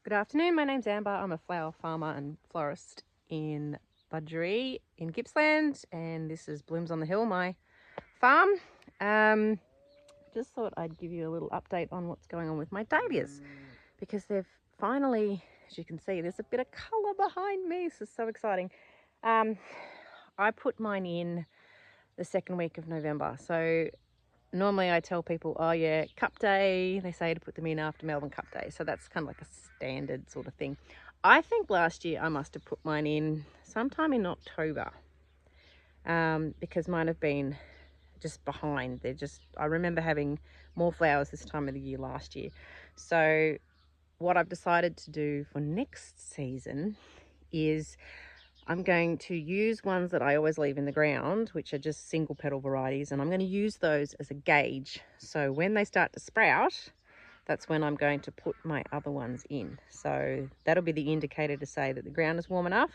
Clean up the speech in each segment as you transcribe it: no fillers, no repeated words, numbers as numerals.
Good afternoon, my name's Amber. I'm a flower farmer and florist in Budgeree in Gippsland, and this is Blooms on the Hill, my farm. Just thought I'd give you a little update on what's going on with my dahlias, because they've finally, as you can see, there's a bit of colour behind me. This is so exciting. I put mine in the second week of November, so normally I tell people, oh yeah, Cup Day, they say to put them in after Melbourne Cup Day. So that's kind of like a standard sort of thing. I think last year I must have put mine in sometime in October, because mine have been just behind. I remember having more flowers this time of the year last year. So what I've decided to do for next season is I'm going to use ones that I always leave in the ground, which are just single petal varieties, and I'm going to use those as a gauge. So when they start to sprout, that's when I'm going to put my other ones in. So that'll be the indicator to say that the ground is warm enough,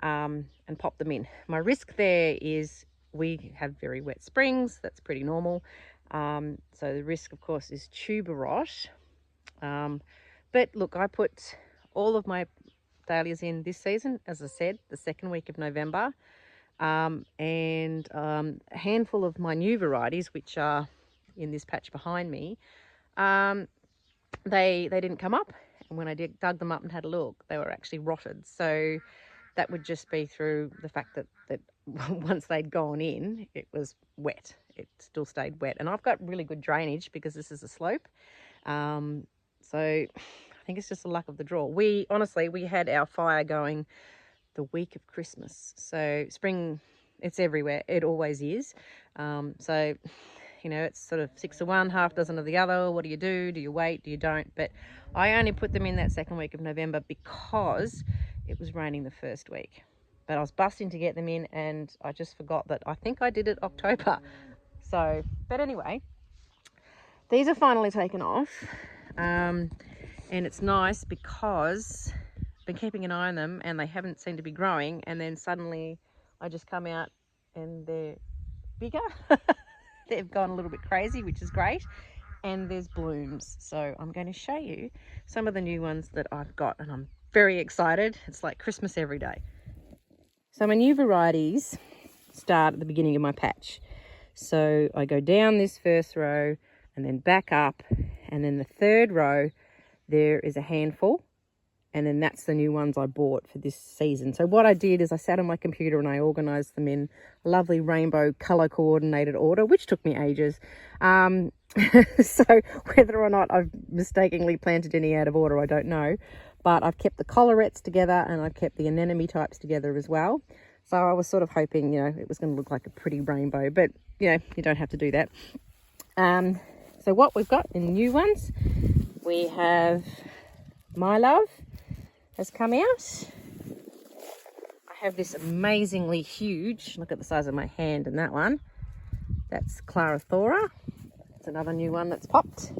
and pop them in. My risk there is we have very wet springs. That's pretty normal. So the risk, of course, is tuber rot. But look, I put all of my dahlias in this season, as I said, the second week of November, and a handful of my new varieties, which are in this patch behind me, they didn't come up, and when I dug them up and had a look, they were actually rotted. So that would just be through the fact that once they'd gone in, it was wet. It still stayed wet, and I've got really good drainage because this is a slope. So I think it's just the luck of the draw. We had our fire going the week of Christmas. So spring, it's everywhere. It always is. So, you know, it's sort of 6 of one, half dozen of the other. What do you do? Do you wait? Do you don't? But I only put them in that second week of November because it was raining the first week. But I was busting to get them in, and I just forgot that I think I did it October. So, but anyway, these are finally taken off. And it's nice because I've been keeping an eye on them and they haven't seemed to be growing, and then suddenly I just come out and they're bigger. They've gone a little bit crazy, which is great, and there's blooms. So I'm going to show you some of the new ones that I've got, and I'm very excited. It's like Christmas every day. So my new varieties start at the beginning of my patch. So I go down this first row and then back up, and then the third row there is a handful, and then that's the new ones I bought for this season. So what I did is I sat on my computer and I organised them in a lovely rainbow colour coordinated order, which took me ages. So whether or not I've mistakenly planted any out of order, I don't know. But I've kept the collarettes together and I've kept the anemone types together as well. So I was sort of hoping, you know, it was going to look like a pretty rainbow, but, you know, you don't have to do that. So what we've got in new ones, we have My Love has come out. I have this amazingly huge, look at the size of my hand in that one. That's Clara Thora. It's another new one that's popped.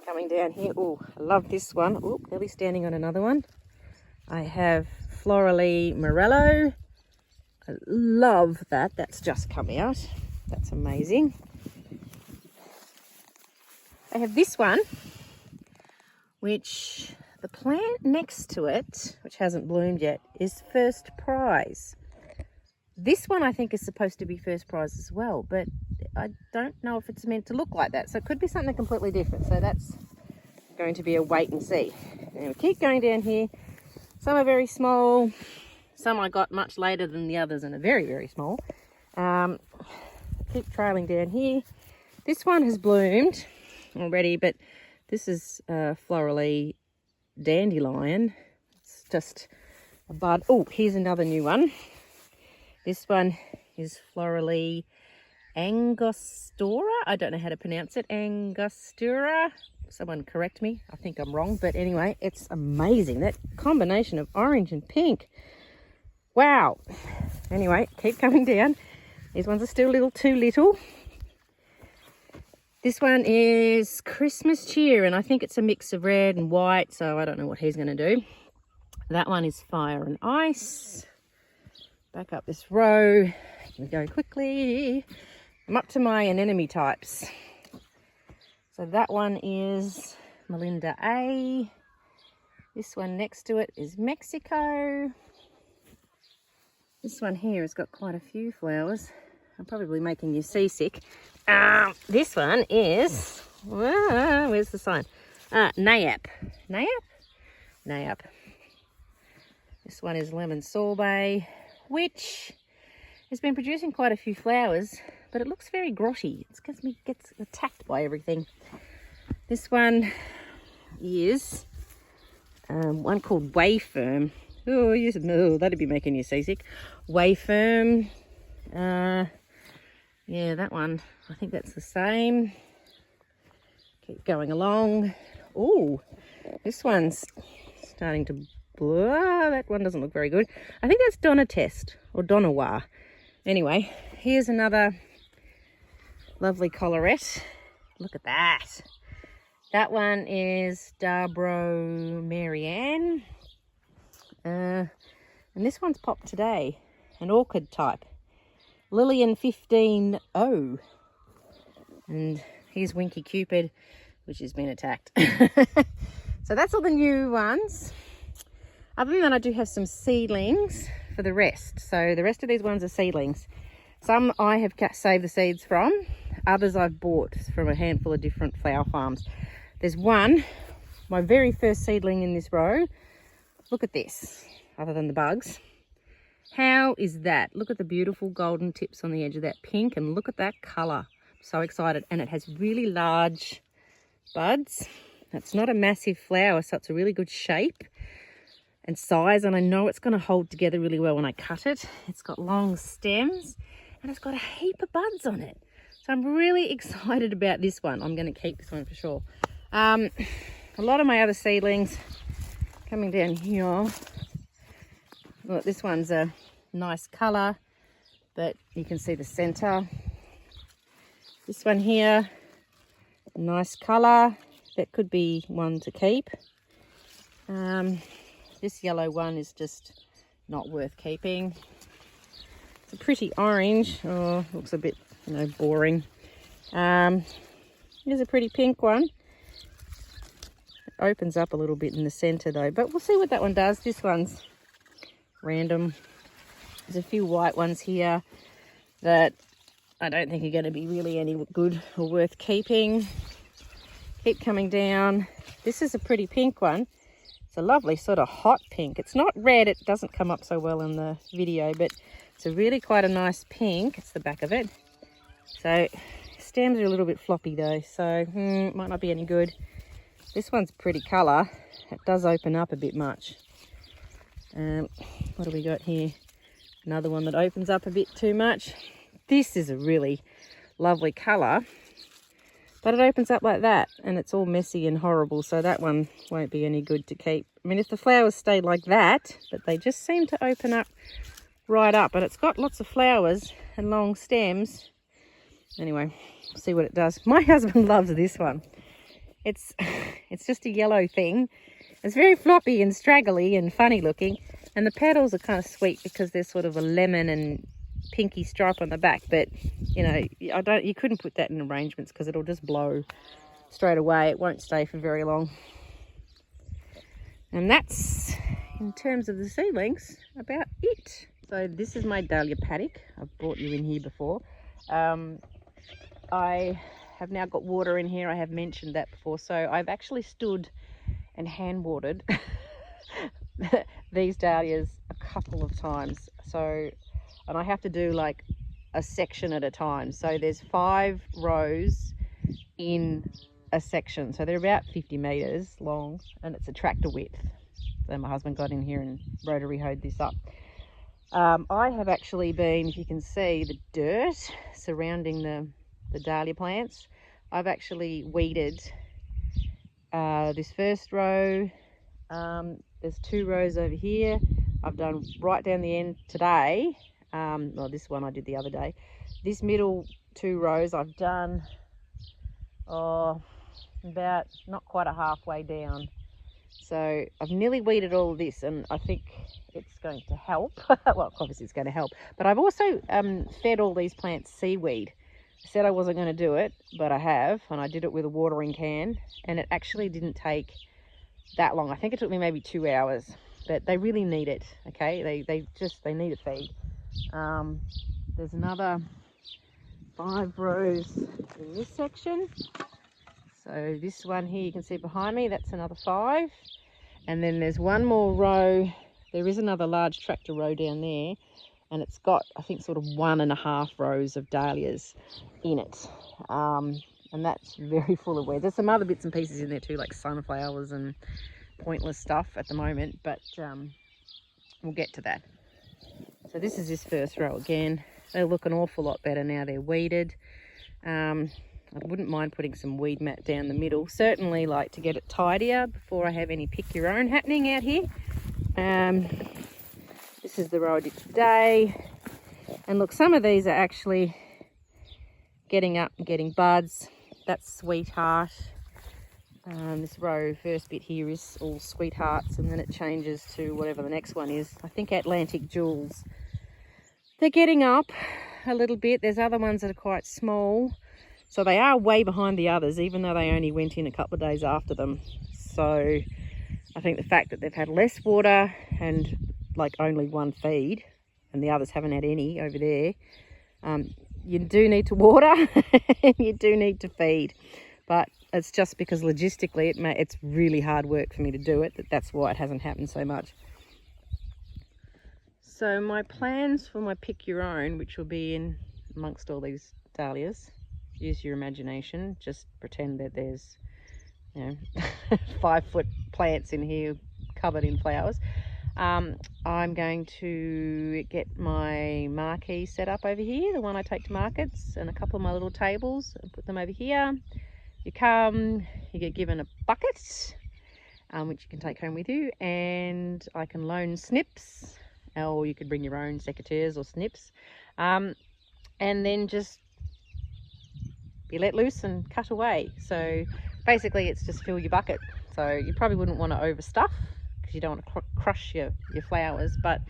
Coming down here, oh, I love this one. Oh, nearly standing on another one. I have Florally Morello. I love that. That's just come out. That's amazing. I have this one, which the plant next to it, which hasn't bloomed yet, is First Prize. This one I think is supposed to be First Prize as well, but I don't know if it's meant to look like that. So it could be something completely different. So that's going to be a wait and see. And we keep going down here. Some are very small. Some I got much later than the others and are very, very small. Keep trailing down here. This one has bloomed already, but this is Florally Dandelion. It's just a bud. Oh, here's another new one. This one is Florally Angostura. I don't know how to pronounce it. Angostura. Someone correct me. I think I'm wrong, but anyway, it's amazing. That combination of orange and pink. Wow. Anyway, keep coming down. These ones are still a little too little. This one is Christmas Cheer, and I think it's a mix of red and white, so I don't know what he's going to do. That one is Fire and Ice. Back up this row. We go quickly. I'm up to my anemone types. So that one is Melinda A. This one next to it is Mexico. This one here has got quite a few flowers. I'm probably making you seasick. This one is, where's the sign? Nayap. Nayap? Nayap. This one is lemon sorbet, which has been producing quite a few flowers, but it looks very grotty. It's because it gets attacked by everything. This one is one called Wayfirm. Oh, yes, no, that'd be making you seasick. Wayfirm. Yeah, that one. I think that's the same. Keep going along. Oh, this one's starting to blur. That one doesn't look very good. I think that's Donatest or Donawa. Anyway, here's another lovely collarette. Look at that. That one is Darbro Marianne. And this one's popped today. An orchid type. Lillian 15O. And here's Winky Cupid, which has been attacked. So that's all the new ones. Other than that, I do have some seedlings for the rest. So the rest of these ones are seedlings. Some I have saved the seeds from. Others I've bought from a handful of different flower farms. There's one, my very first seedling in this row. Look at this, other than the bugs. How is that? Look at the beautiful golden tips on the edge of that pink, and look at that colour. So excited. And it has really large buds. It's not a massive flower, so it's a really good shape and size, and I know it's going to hold together really well when I cut it. It's got long stems and it's got a heap of buds on it. So I'm really excited about this one. I'm going to keep this one for sure. A lot of my other seedlings coming down here. Look, this one's a nice colour, but you can see the centre. This one here, nice colour. That could be one to keep. This yellow one is just not worth keeping. It's a pretty orange. Oh, looks a bit, boring. Here's a pretty pink one. It opens up a little bit in the centre though, but we'll see what that one does. This one's random. There's a few white ones here that I don't think are going to be really any good or worth keeping. Keep coming down. This is a pretty pink one. It's a lovely sort of hot pink. It's not red. It doesn't come up so well in the video, but it's a really quite a nice pink. It's the back of it. So stems are a little bit floppy though, so might not be any good. This one's pretty colour. It does open up a bit much. What do we got here? Another one that opens up a bit too much. This is a really lovely colour, but it opens up like that and it's all messy and horrible, so that one won't be any good to keep. I mean, if the flowers stayed like that, but they just seem to open up right up, and it's got lots of flowers and long stems. Anyway, we'll see what it does. My husband loves this one. It's just a yellow thing. It's very floppy and straggly and funny looking, and the petals are kind of sweet because there's sort of a lemon and pinky stripe on the back, but you couldn't put that in arrangements because it'll just blow straight away. It won't stay for very long. And that's, in terms of the seedlings, about it. So this is my dahlia paddock. I've brought you in here before. I have now got water in here. I have mentioned that before. So I've actually stood and hand watered these dahlias a couple of times. And I have to do like a section at a time. So there's 5 rows in a section. So they're about 50 meters long, and it's a tractor width. So my husband got in here and rotary hoed this up. I have actually been, if you can see the dirt surrounding the dahlia plants, I've actually weeded this first row. There's 2 rows over here. I've done right down the end today. Well, this one I did the other day. This middle 2 rows I've done about not quite a halfway down. So I've nearly weeded all of this, and I think it's going to help. Well, obviously it's going to help, but I've also fed all these plants seaweed. I said I wasn't going to do it, but I have, and I did it with a watering can, and it actually didn't take that long. I think it took me maybe 2 hours, but they really need it. Okay, they need a feed. There's another 5 rows in this section. So this one here you can see behind me, that's another 5. And then there's one more row. There is another large tractor row down there, and it's got, I think, sort of 1.5 rows of dahlias in it. And that's very full of weeds. There's some other bits and pieces in there too, like sunflowers and pointless stuff at the moment, but we'll get to that. So this is this first row again. They look an awful lot better now they're weeded. I wouldn't mind putting some weed mat down the middle, certainly like to get it tidier before I have any pick your own happening out here. This is the row I did today, and look, some of these are actually getting up and getting buds. That's Sweetheart. This row, first bit here, is all Sweethearts, and then it changes to whatever the next one is. I think Atlantic Jewels. They're getting up a little bit. There's other ones that are quite small, so they are way behind the others, even though they only went in a couple of days after them. So I think the fact that they've had less water and like only one feed, and the others haven't had any over there, you do need to water and you do need to feed, but it's just because logistically it's really hard work for me to do it, that's why it hasn't happened so much. So my plans for my pick your own, which will be in amongst all these dahlias, use your imagination, just pretend that there's, you know, 5-foot plants in here covered in flowers. I'm going to get my marquee set up over here, the one I take to markets, and a couple of my little tables, and put them over here. You come, you get given a bucket, which you can take home with you, and I can loan snips, or you could bring your own secateurs or snips, and then just be let loose and cut away. So basically it's just fill your bucket. So you probably wouldn't want to overstuff because you don't want to crush your flowers, but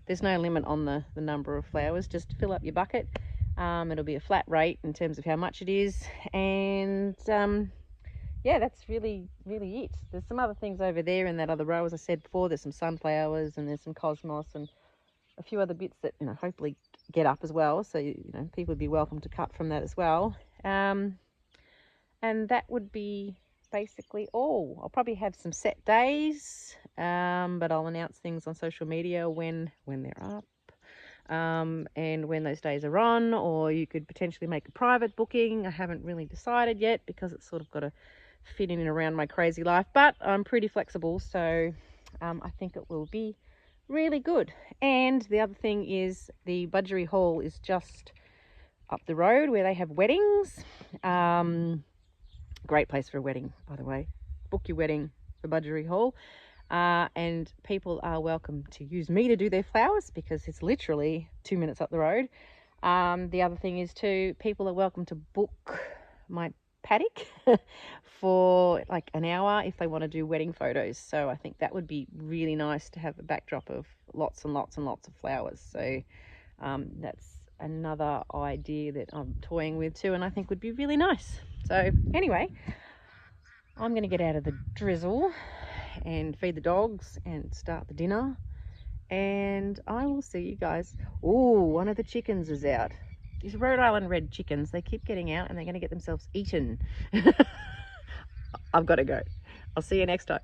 there's no limit on the number of flowers. Just fill up your bucket. It'll be a flat rate in terms of how much it is, and yeah, that's really it. There's some other things over there in that other row, as I said before. There's some sunflowers and there's some cosmos and a few other bits that, you know, hopefully get up as well, so you know, people would be welcome to cut from that as well. And that would be basically all. I'll probably have some set days, but I'll announce things on social media when they're up, and when those days are on, or you could potentially make a private booking. I haven't really decided yet because it's sort of got to fit in and around my crazy life, but I'm pretty flexible, so I think it will be really good. And the other thing is the Budgery Hall is just up the road where they have weddings. Great place for a wedding, by the way. Book your wedding for Budgery Hall, and people are welcome to use me to do their flowers because it's literally 2 minutes up the road. The other thing is too, people are welcome to book my paddock for like an hour if they want to do wedding photos. So I think that would be really nice to have a backdrop of lots and lots and lots of flowers. So that's another idea that I'm toying with too, and I think would be really nice. So anyway, I'm going to get out of the drizzle and feed the dogs and start the dinner, and I will see you guys. Oh, one of the chickens is out. These Rhode Island red chickens, they keep getting out and they're going to get themselves eaten. I've got to go. I'll see you next time.